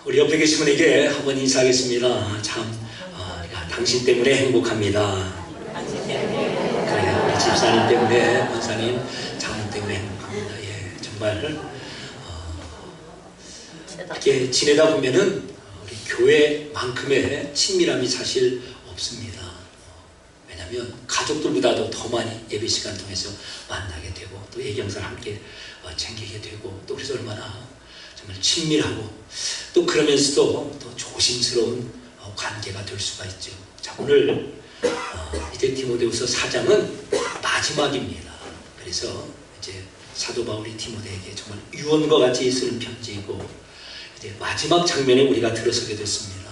우리 옆에 계신 분에게 한번 인사하겠습니다. 참 당신 때문에 행복합니다. 그래요. 우리 집사님 때문에, 권사님, 장님 때문에 행복합니다. 예, 정말 이렇게 지내다 보면은 우리 교회만큼의 친밀함이 사실 없습니다. 왜냐하면 가족들보다도 더 많이 예배 시간 통해서 만나게 되고 또 예경사를 함께 챙기게 되고 또 그래서 얼마나 정말 친밀하고 또 그러면서도 또 조심스러운 관계가 될 수가 있죠. 자, 오늘 이제 디모데후서 4장은 마지막입니다. 그래서 이제 사도 바울이 디모데에게 정말 유언과 같이 쓰는 편지이고 이제 마지막 장면에 우리가 들어서게 됐습니다.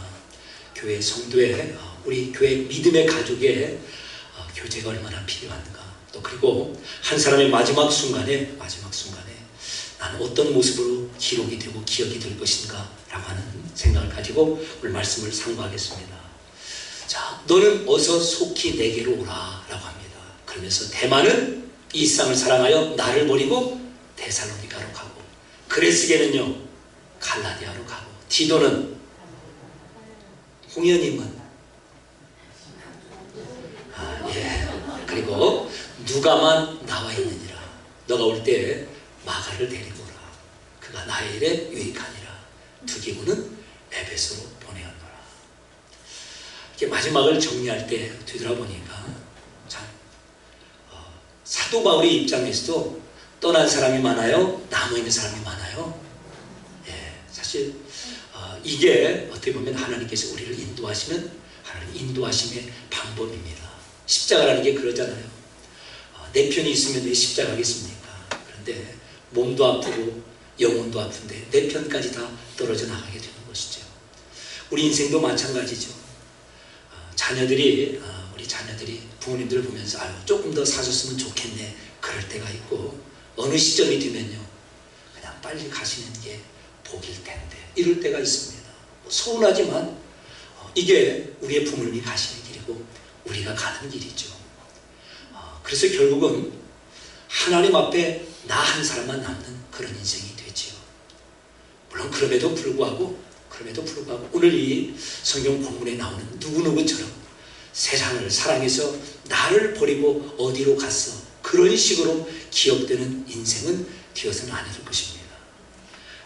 교회 성도의 우리 교회 믿음의 가족의 교제가 얼마나 필요한가. 또 그리고 한 사람의 마지막 순간에 나는 어떤 모습으로 기록이 되고 기억이 될 것인가 라고 하는 생각을 가지고 오늘 말씀을 상고하겠습니다. 자, 너는 어서 속히 내게로 오라 라고 합니다. 그러면서 대마는 이 세상을 사랑하여 나를 버리고 데살로니가로 가고, 그레스게는요 갈라디아로 가고, 디도는, 홍현님은 그리고 누가만 나와 있느니라. 너가 올 때 마가를 데리고 오라. 그가 나의 일에 유익하니라. 두기고는 에베소로 보내었노라. 이렇게 마지막을 정리할 때 뒤돌아보니까 참 사도 바울의 입장에서도 떠난 사람이 많아요? 남아있는 사람이 많아요? 예, 사실 이게 어떻게 보면 하나님께서 우리를 인도하시는 하나님 인도하심의 방법입니다. 십자가라는 게 그러잖아요. 내 편이 있으면 왜 십자가겠습니까? 그런데 몸도 아프고 영혼도 아픈데 내 편까지 다 떨어져 나가게 되는 것이죠. 우리 인생도 마찬가지죠. 우리 자녀들이 부모님들을 보면서 조금 더 사줬으면 좋겠네 그럴 때가 있고, 어느 시점이 되면요 그냥 빨리 가시는 게 복일 텐데 이럴 때가 있습니다. 서운하지만 이게 우리의 부모님이 가시는 길이고 우리가 가는 길이죠. 그래서 결국은 하나님 앞에 나 한 사람만 남는 그런 인생이 되지요. 물론 그럼에도 불구하고 오늘 이 성경 본문에 나오는 누구누구처럼 세상을 사랑해서 나를 버리고 어디로 갔어 그런 식으로 기억되는 인생은 되어서는 안 될 것입니다.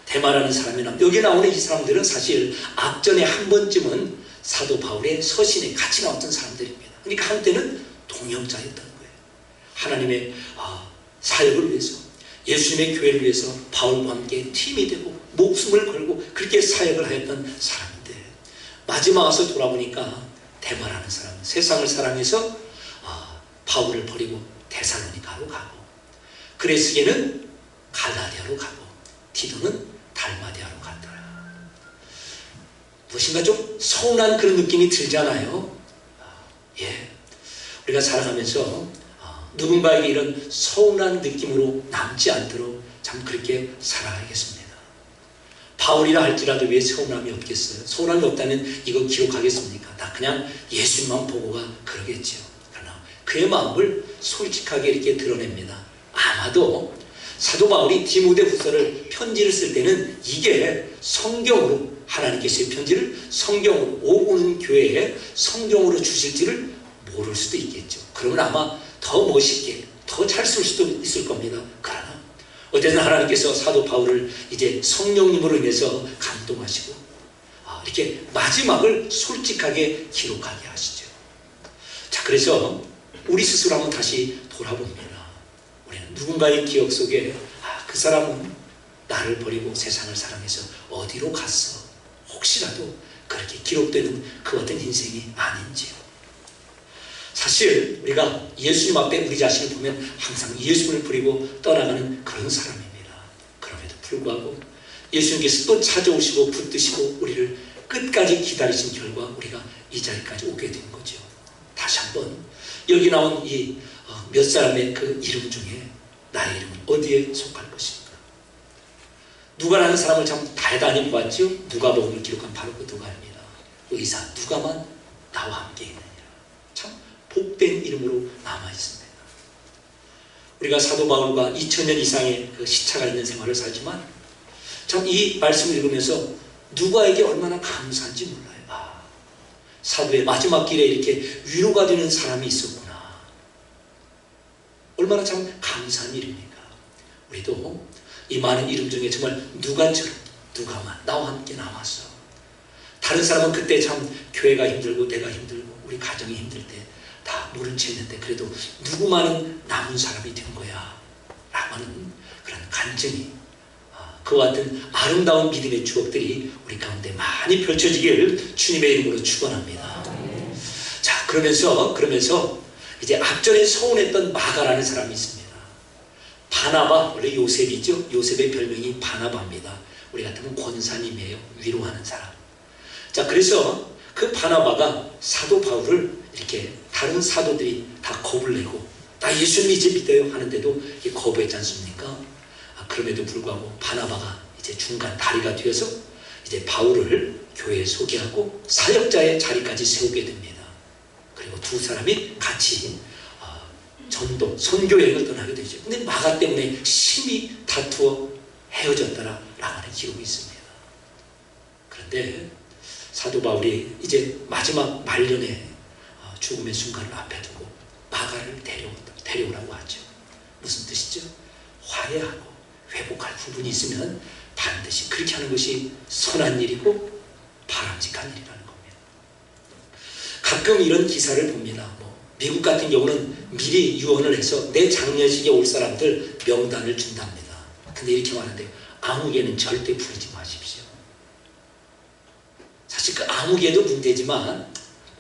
대마라는 사람이나 여기 나오는 이 사람들은 사실 앞전에 한 번쯤은 사도 바울의 서신에 같이 나왔던 사람들입니다. 그러니까 한때는 동역자였던 거예요. 하나님의 사역을 위해서, 예수님의 교회를 위해서 바울과 함께 팀이 되고 목숨을 걸고 그렇게 사역을 하였던 사람인데, 마지막 와서 돌아보니까 대마라는 사람은 세상을 사랑해서 바울을 버리고 데살로니가로 가고, 그레스게는 갈라디아로 가고, 디도는 달마디아로 갔더라. 무엇인가 좀 서운한 그런 느낌이 들잖아요. 우리가 살아가면서 누군가에게 이런 서운한 느낌으로 남지 않도록 참 그렇게 살아가야겠습니다. 바울이라 할지라도 왜 서운함이 없겠어요? 서운함이 없다면 이거 기록하겠습니까? 나 그냥 예수님만 보고가 그러겠죠. 그러나 그의 마음을 솔직하게 이렇게 드러냅니다. 아마도 사도 바울이 디모데후서를 편지를 쓸 때는 이게 성경으로, 하나님께서의 편지를 성경으로 오는 교회에 성경으로 주실지를 모를 수도 있겠죠. 그러면 아마 더 멋있게 더 잘 쓸 수도 있을 겁니다. 그러나 어쨌든 하나님께서 사도 바울을 이제 성령님으로 인해서 감동하시고 이렇게 마지막을 솔직하게 기록하게 하시죠. 자, 그래서 우리 스스로 한번 다시 돌아봅니다. 우리는 누군가의 기억 속에 그 사람은 나를 버리고 세상을 사랑해서 어디로 갔어? 혹시라도 그렇게 기록되는 그 어떤 인생이 아닌지요. 사실 우리가 예수님 앞에 우리 자신을 보면 항상 예수님을 버리고 떠나가는 그런 사람입니다. 그럼에도 불구하고 예수님께서 또 찾아오시고 붙드시고 우리를 끝까지 기다리신 결과 우리가 이 자리까지 오게 된 거죠. 다시 한번 여기 나온 이 몇 사람의 그 이름 중에 나의 이름은 어디에 속할 것인가? 누가라는 사람을 참 대단히 보았죠. 누가복음을 기록한 바로 그 누가입니다. 의사 누가만 나와 함께 있느니라. 참 복된 이름으로 남아 있습니다. 우리가 사도 바울과 2000년 이상의 그 시차가 있는 생활을 살지만 참 이 말씀을 읽으면서 누가에게 얼마나 감사한지 몰라요. 사도의 마지막 길에 이렇게 위로가 되는 사람이 있었구나. 얼마나 참 감사한 일입니까? 우리도 이 많은 이름 중에 정말 누가처럼, 누가만 나와 함께 남았어. 다른 사람은 그때 참 교회가 힘들고 내가 힘들고 우리 가정이 힘들 때 다 모른 채 했는데 그래도 누구만은 남은 사람이 된 거야 라고 하는 그런 간증이, 그와 같은 아름다운 믿음의 추억들이 우리 가운데 많이 펼쳐지길 주님의 이름으로 축원합니다. 자, 그러면서 이제 앞전에 서운했던 마가라는 사람이 있습니다. 바나바, 원래 요셉이죠. 요셉의 별명이 바나바입니다. 우리 같으면 권사님이에요. 위로하는 사람. 자, 그래서 그 바나바가 사도 바울을 이렇게 다른 사도들이 다 겁을 내고 나 예수님 이제 믿어요 하는데도 거부했지 않습니까? 그럼에도 불구하고 바나바가 이제 중간 다리가 되어서 이제 바울을 교회에 소개하고 사역자의 자리까지 세우게 됩니다. 그리고 두 사람이 같이 전도, 선교 여행을 떠나게 되죠. 근데 마가 때문에 심히 다투어 헤어졌다라고 하는 기록이 있습니다. 그런데 사도 바울이 이제 마지막 말년에 죽음의 순간을 앞에 두고 마가를 데려오라고 하죠. 무슨 뜻이죠? 화해하고 회복할 부분이 있으면 반드시 그렇게 하는 것이 선한 일이고 바람직한 일이라는 겁니다. 가끔 이런 기사를 봅니다. 미국 같은 경우는 미리 유언을 해서 내 장례식에 올 사람들 명단을 준답니다. 근데 이렇게 말하는데요. 아무개는 절대 부르지 마십시오. 사실 그 아무개도 문제지만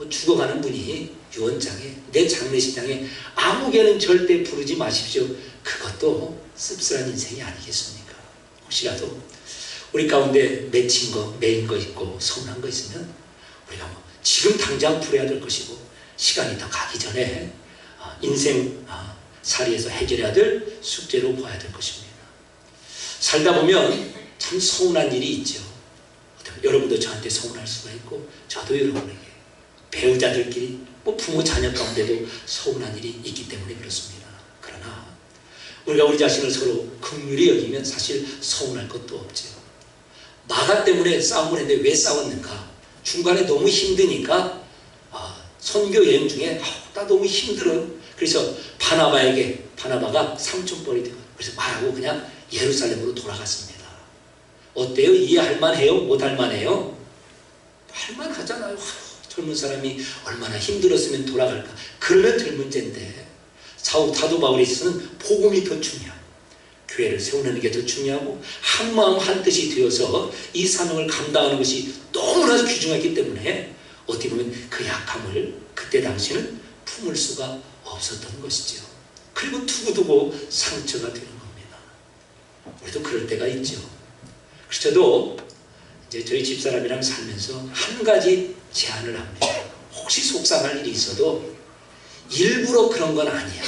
죽어가는 분이 유언장에 내 장례식장에 아무개는 절대 부르지 마십시오. 그것도 씁쓸한 인생이 아니겠습니까? 혹시라도 우리 가운데 맺힌 거, 매인 거 있고 서운한 거 있으면 우리가 지금 당장 풀어야 될 것이고 시간이 더 가기 전에 인생 살이에서 해결해야 될 숙제로 봐야 될 것입니다. 살다 보면 참 서운한 일이 있죠. 여러분도 저한테 서운할 수가 있고 저도 여러분에게, 배우자들끼리 부모 자녀 가운데도 서운한 일이 있기 때문에 그렇습니다. 그러나 우리가 우리 자신을 서로 긍휼히 여기면 사실 서운할 것도 없죠. 마가 때문에 싸움을 했는데 왜 싸웠는가? 중간에 너무 힘드니까 선교 여행 중에 나 너무 힘들어요. 그래서 바나바가 삼촌뻘이 되고 그래서 말하고 그냥 예루살렘으로 돌아갔습니다. 어때요? 이해할 만해요? 못할 만해요? 할만하잖아요. 젊은 사람이 얼마나 힘들었으면 돌아갈까? 그러면 될 문제인데 사도 바울에 있어서는 복음이 더 중요하고 교회를 세우는 게 더 중요하고 한마음 한뜻이 되어서 이 사명을 감당하는 것이 너무나 귀중했기 때문에 어떻게 보면 그 약함을 그때 당시에는 품을 수가 없었던 것이죠. 그리고 두고두고 상처가 되는 겁니다. 우리도 그럴 때가 있죠. 그래서 저도 이제 저희 집사람이랑 살면서 한 가지 제안을 합니다. 혹시 속상할 일이 있어도 일부러 그런 건 아니야.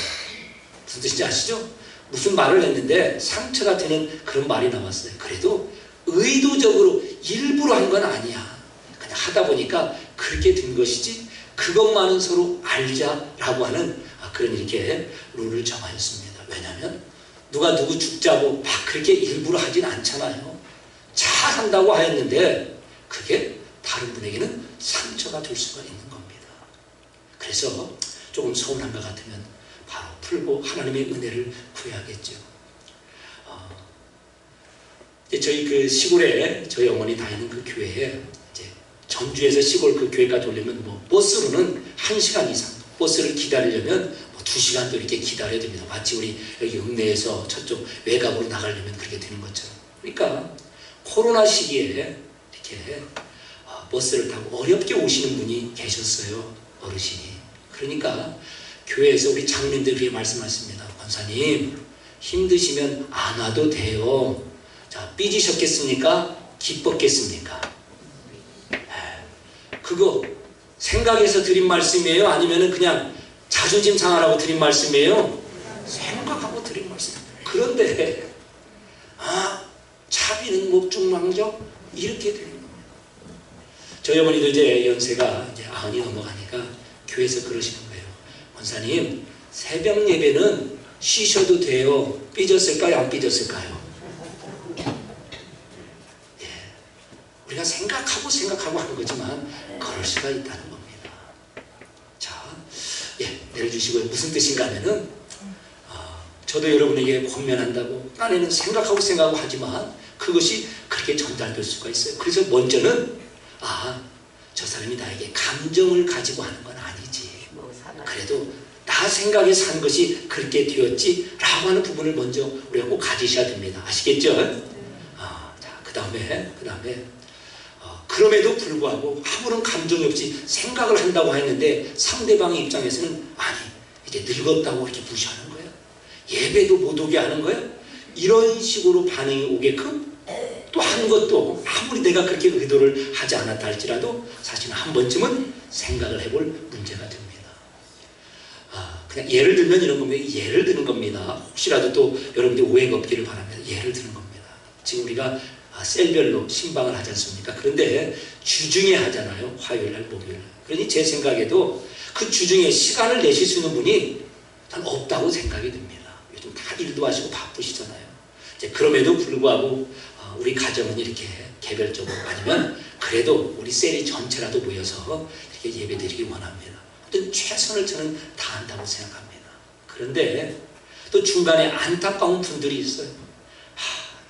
무슨 뜻인지 아시죠? 무슨 말을 했는데 상처가 되는 그런 말이 나왔어요. 그래도 의도적으로 일부러 한 건 아니야. 그냥 하다 보니까 그렇게 된 것이지 그것만은 서로 알자라고 하는 그런 이렇게 룰을 정하였습니다. 왜냐하면 누가 누구 죽자고 막 그렇게 일부러 하진 않잖아요. 잘한다고 하였는데 그게 다른 분에게는 상처가 될 수가 있는 겁니다. 그래서 조금 서운한 것 같으면 바로 풀고 하나님의 은혜를 구해야겠죠. 저희 그 시골에 저희 어머니 다니는 그 교회에 이제 전주에서 시골 그 교회까지 오려면 버스로는 1시간 이상, 버스를 기다리려면 2시간도 이렇게 기다려야 됩니다. 마치 우리 여기 읍내에서 저쪽 외곽으로 나가려면 그렇게 되는 것처럼. 그러니까 코로나 시기에 이렇게 버스를 타고 어렵게 오시는 분이 계셨어요. 어르신이. 그러니까 교회에서 우리 장로님들이 말씀하십니다. 권사님 힘드시면 안 와도 돼요. 자, 삐지셨겠습니까? 기뻤겠습니까? 그거 생각해서 드린 말씀이에요? 아니면 그냥 자존심 상하라고 드린 말씀이에요? 생각하고 드린 말씀이에요. 그런데 자비는 목중망정 이렇게 되는 겁니다. 저희 어머니도 이제 연세가 이제 90이 넘어가니까 교회에서 그러시는 거예요. 권사님 새벽 예배는 쉬셔도 돼요. 삐졌을까요? 안 삐졌을까요? 우리가 생각하고 하는 거지만 그럴 수가 있다는 겁니다. 자, 내려주시고요. 무슨 뜻인가 하면은 저도 여러분에게 권면한다고 아내는 생각하고 하지만 그것이 그렇게 전달될 수가 있어요. 그래서 먼저는 저 사람이 나에게 감정을 가지고 하는 건 아니지. 그래도 나 생각에 산 것이 그렇게 되었지 라고 하는 부분을 먼저 우리가 꼭 가지셔야 됩니다. 아시겠죠? 자, 그 다음에 그럼에도 불구하고 아무런 감정이 없이 생각을 한다고 했는데 상대방의 입장에서는 아니 이제 늙었다고 이렇게 무시하는 거예요. 예배도 못 오게 하는 거예요. 이런 식으로 반응이 오게끔 또 한 것도 아무리 내가 그렇게 의도를 하지 않았다 할지라도 사실은 한 번쯤은 생각을 해볼 문제가 됩니다. 그냥 예를 들면 이런 겁니다. 예를 드는 겁니다. 혹시라도 또 여러분들 오해가 없기를 바랍니다. 예를 드는 겁니다. 지금 우리가 셀별로 신방을 하지 않습니까? 그런데 주중에 하잖아요. 화요일날, 목요일날. 그러니 제 생각에도 그 주중에 시간을 내실 수 있는 분이 전 없다고 생각이 듭니다. 요즘 다 일도 하시고 바쁘시잖아요. 이제 그럼에도 불구하고 우리 가정은 이렇게 개별적으로 아니면 그래도 우리 셀이 전체라도 모여서 이렇게 예배드리기 원합니다. 어떤 최선을 저는 다한다고 생각합니다. 그런데 또 중간에 안타까운 분들이 있어요.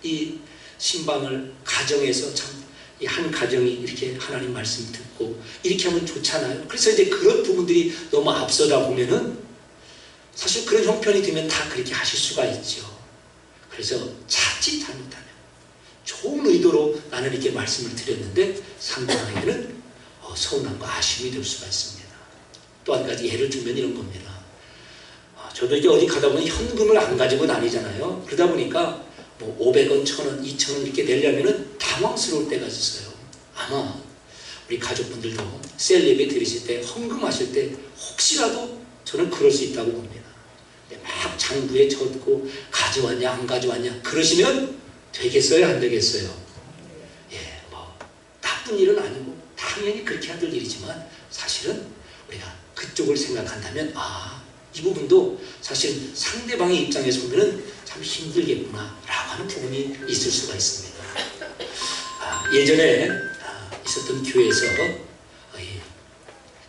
이 신방을 가정에서 참 이 한 가정이 이렇게 하나님 말씀 듣고 이렇게 하면 좋잖아요. 그래서 이제 그런 부분들이 너무 앞서다 보면은 사실 그런 형편이 되면 다 그렇게 하실 수가 있죠. 그래서 자칫 잘못하면 좋은 의도로 나는 이렇게 말씀을 드렸는데 상대방에게는 서운함과 아쉬움이 될 수가 있습니다. 또 한 가지 예를 들면 이런 겁니다. 저도 이제 어디 가다 보면 현금을 안 가지고 다니잖아요. 그러다 보니까 뭐 500원, 1000원, 2000원 이렇게 내려면은 당황스러울 때가 있어요. 아마 우리 가족분들도 셀 예배 드리실 때 헌금하실 때 혹시라도 저는 그럴 수 있다고 봅니다. 막 장부에 적고 가져왔냐 안 가져왔냐 그러시면 되겠어요 안 되겠어요? 뭐 나쁜 일은 아니고 당연히 그렇게 하들 일이지만 사실은 우리가 그쪽을 생각한다면 이 부분도 사실 상대방의 입장에서 보면 참 힘들겠구나 라고 하는 부분이 있을 수가 있습니다. 예전에 있었던 교회에서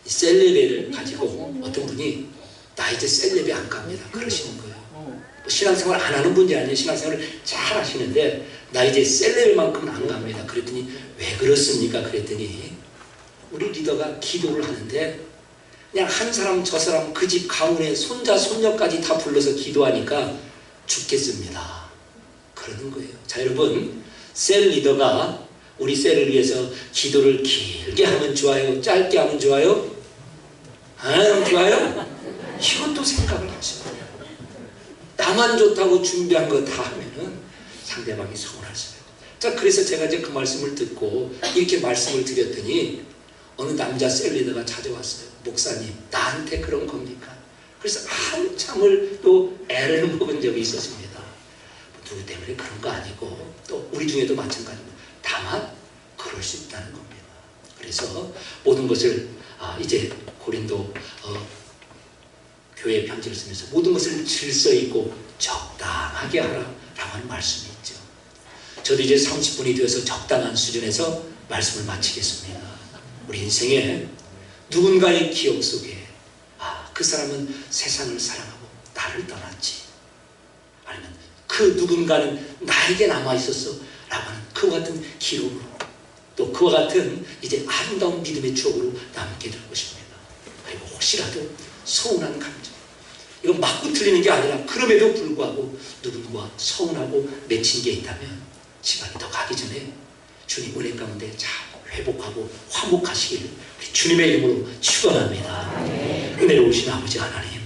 셀 예배를 가지고 어떤 분이 나 이제 셀 예배 안 갑니다 그러시는 거예요. 뭐 신앙생활 안 하는 분이 아니에요. 신앙생활을 잘 하시는데 나 이제 셀 예배만큼은 안 갑니다. 그랬더니 왜 그렇습니까? 그랬더니 우리 리더가 기도를 하는데 그냥 한 사람 저 사람 그 집 가문의 손자 손녀까지 다 불러서 기도하니까 죽겠습니다 그러는 거예요. 자 여러분 셀 리더가 우리 셀을 위해서 기도를 길게 하면 좋아요? 짧게 하면 좋아요? 안 하면 좋아요? 이것도 생각을 하셔야 돼요. 나만 좋다고 준비한 거 다 하면은 상대방이 서운할 수가 있어요. 자 그래서 제가 이제 그 말씀을 듣고 이렇게 말씀을 드렸더니 어느 남자 셀 리더가 찾아왔어요. 목사님 나한테 그런 겁니까? 그래서 한참을 또 애를 먹은 적이 있었습니다. 누구 때문에 그런 거 아니고 또 우리 중에도 마찬가지입니다. 다만 그럴 수 있다는 겁니다. 그래서 모든 것을 이제 고린도 교회 편지를 쓰면서 모든 것을 질서 있고 적당하게 하라라고 하는 말씀이 있죠. 저도 이제 30분이 되어서 적당한 수준에서 말씀을 마치겠습니다. 우리 인생에 누군가의 기억 속에 그 사람은 세상을 사랑하고 나를 떠났지 아니면 그 누군가는 나에게 남아있었어 라고 하는 그와 같은 기록으로 또 그와 같은 이제 아름다운 믿음의 추억으로 남게 될 것입니다. 그리고 혹시라도 서운한 감정 이건 맞고 틀리는 게 아니라 그럼에도 불구하고 누군가 서운하고 맺힌 게 있다면 시간이 더 가기 전에 주님 은혜 가운데 잘 회복하고 화목하시길 주님의 이름으로 축원합니다. 은혜로우신 아버지 하나님